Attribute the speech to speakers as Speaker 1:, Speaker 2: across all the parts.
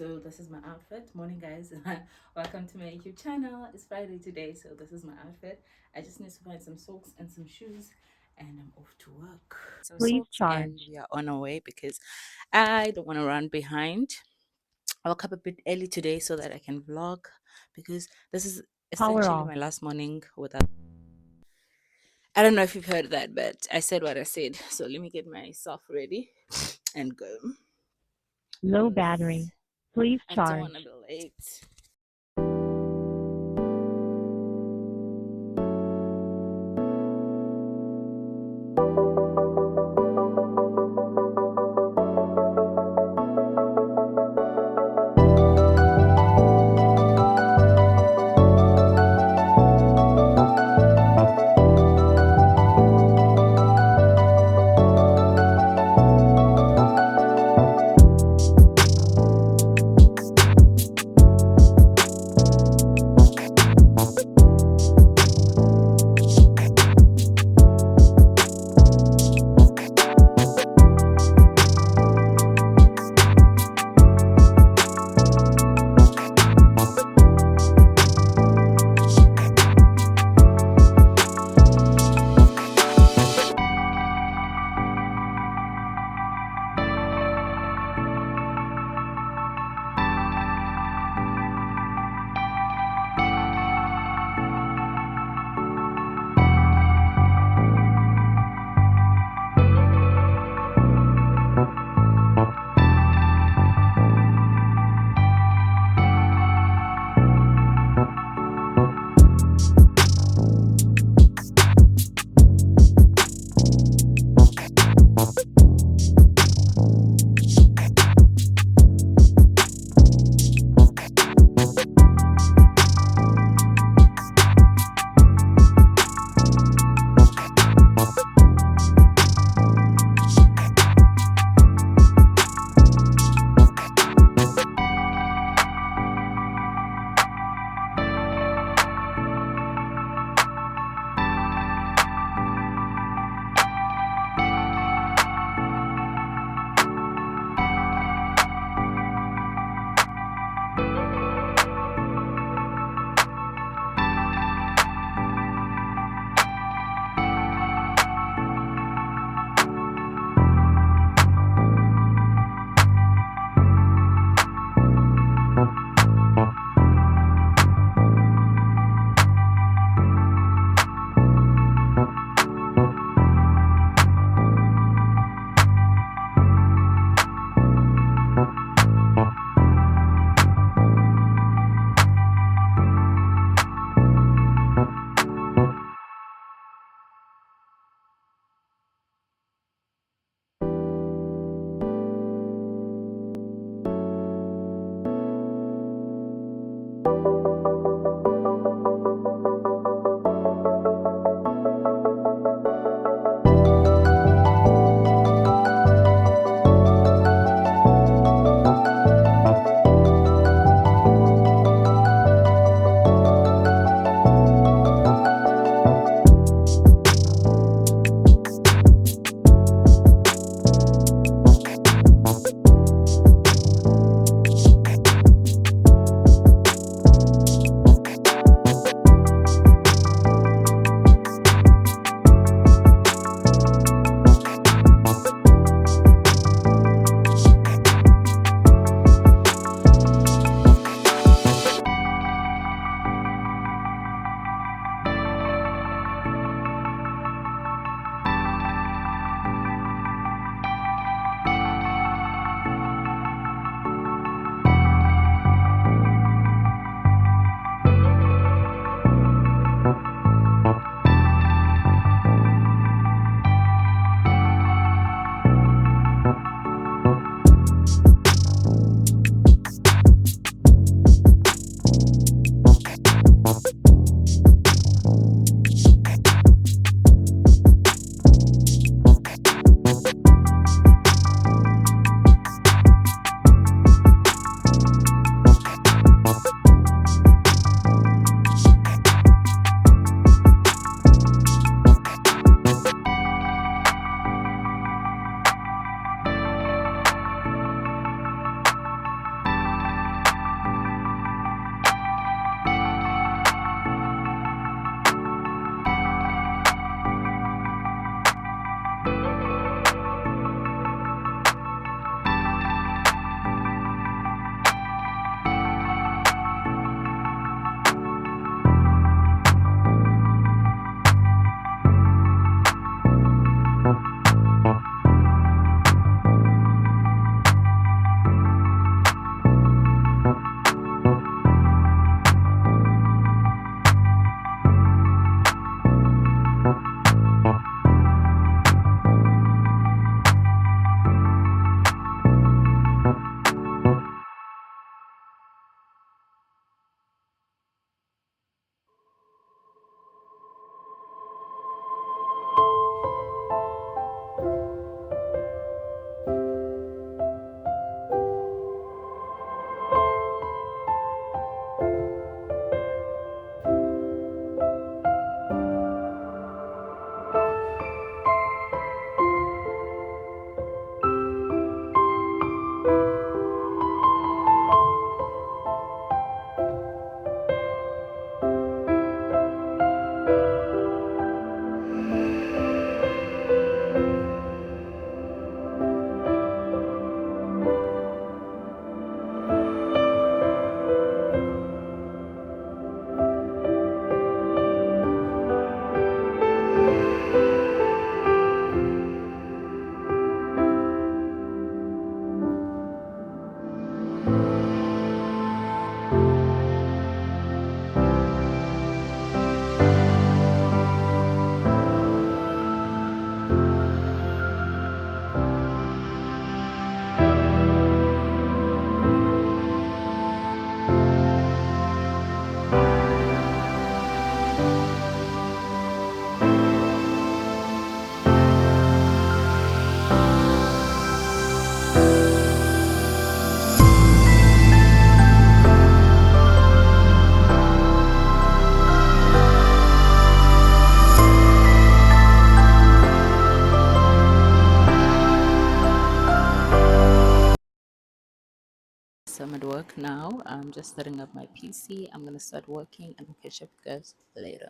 Speaker 1: So this is my outfit. Morning, guys. Welcome to my YouTube channel. It's Friday today, so this is my outfit. I just need to find some socks and some shoes, and I'm off to work. Some
Speaker 2: Please
Speaker 1: socks, and
Speaker 2: charge.
Speaker 1: we are on our way because I don't want to run behind. I woke up a bit early today so that I can vlog because this is
Speaker 2: Power
Speaker 1: essentially
Speaker 2: off.
Speaker 1: my last morning without. I don't know if you've heard that, but I said what I said. So let me get myself ready and go
Speaker 2: Low
Speaker 1: because
Speaker 2: battery. Please
Speaker 1: I don't want to
Speaker 2: charge.
Speaker 1: be late. so I'm at work now. I'm just setting up my PC. I'm gonna start working and I'll catch up with you guys later.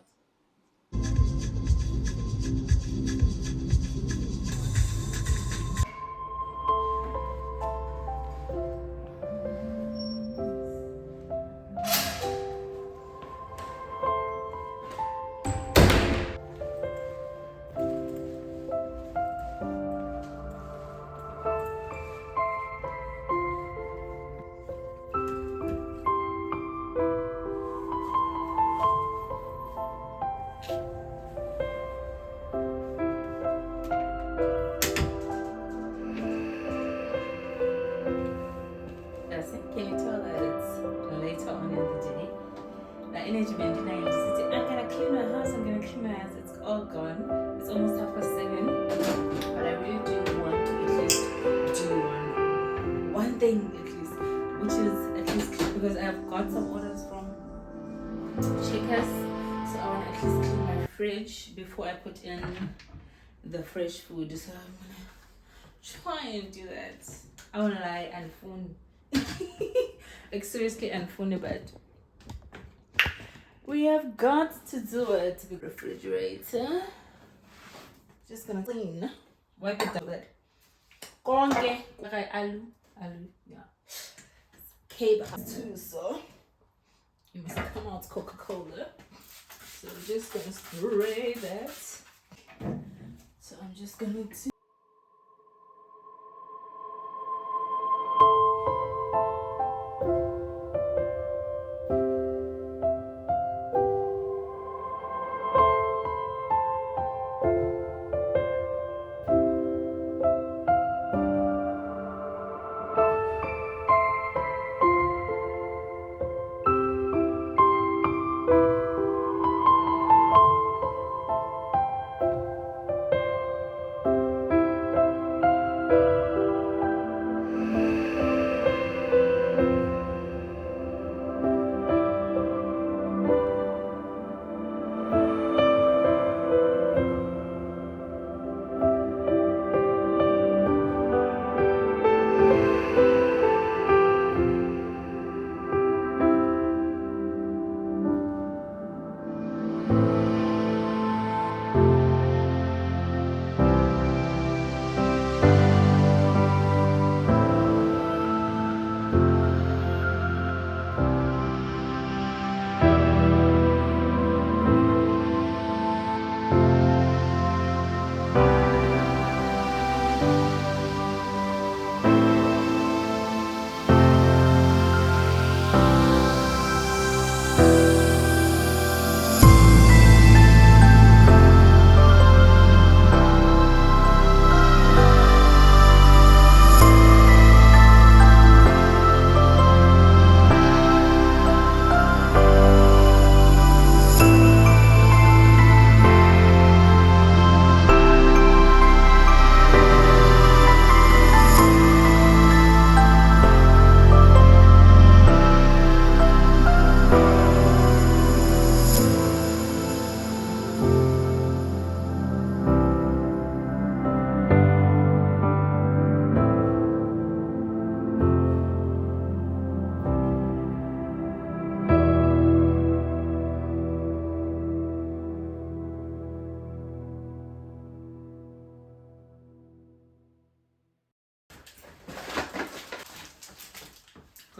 Speaker 1: Can you tell that it's later on in the day? The energy been denying. I'm gonna clean my house, I'm gonna clean my house. It's all gone. It's almost 7:30. But I really do want to at least do one thing at least, which is at least because I've got some orders from Checkers. So I want to at least clean my fridge before I put in the fresh food. So I'm gonna try and do that. I wanna lie and phone. Like seriously and funny, but we have got to do it. Refrigerator, just gonna clean, wipe it down with konke okay, alu, yeah, cable too, so you must come out Coca-Cola, so I'm just gonna spray that. So I'm just gonna do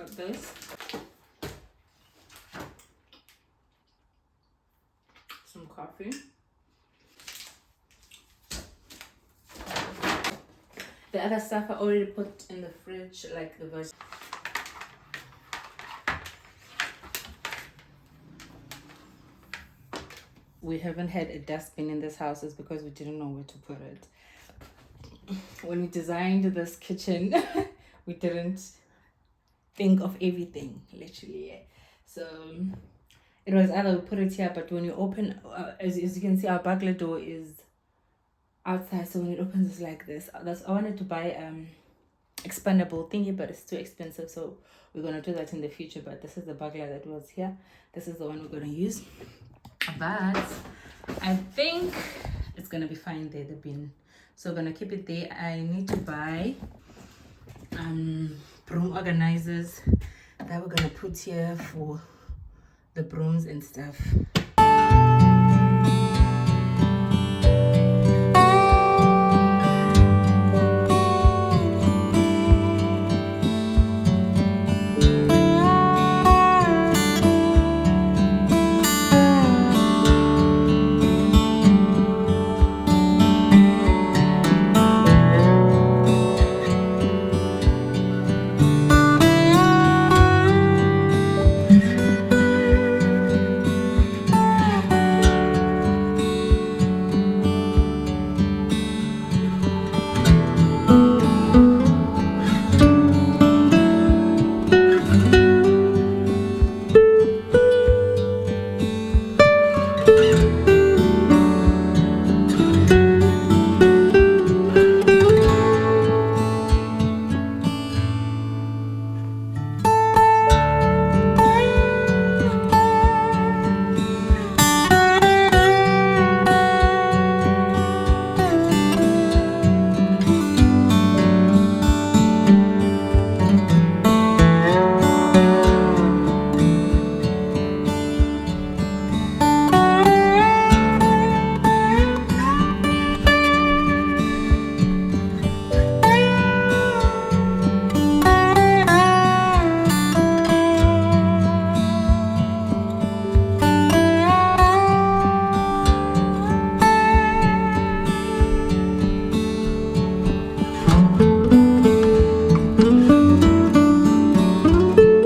Speaker 1: got this, some coffee. The other stuff I already put in the fridge, like the veg. We haven't had a dustbin in this house is because we didn't know where to put it. When we designed this kitchen, we didn't think of everything, literally. Yeah. So it was either we put it here, but when you open, as you can see, our burglar door is outside, so when it opens it's like this. I wanted to buy expandable thingy, but it's too expensive, so we're gonna do that in the future. But this is the burglar that was here. This is the one we're gonna use, but I think it's gonna be fine there, the bin, so I'm gonna keep it there. I need to buy broom organizers that we're gonna put here for the brooms and stuff.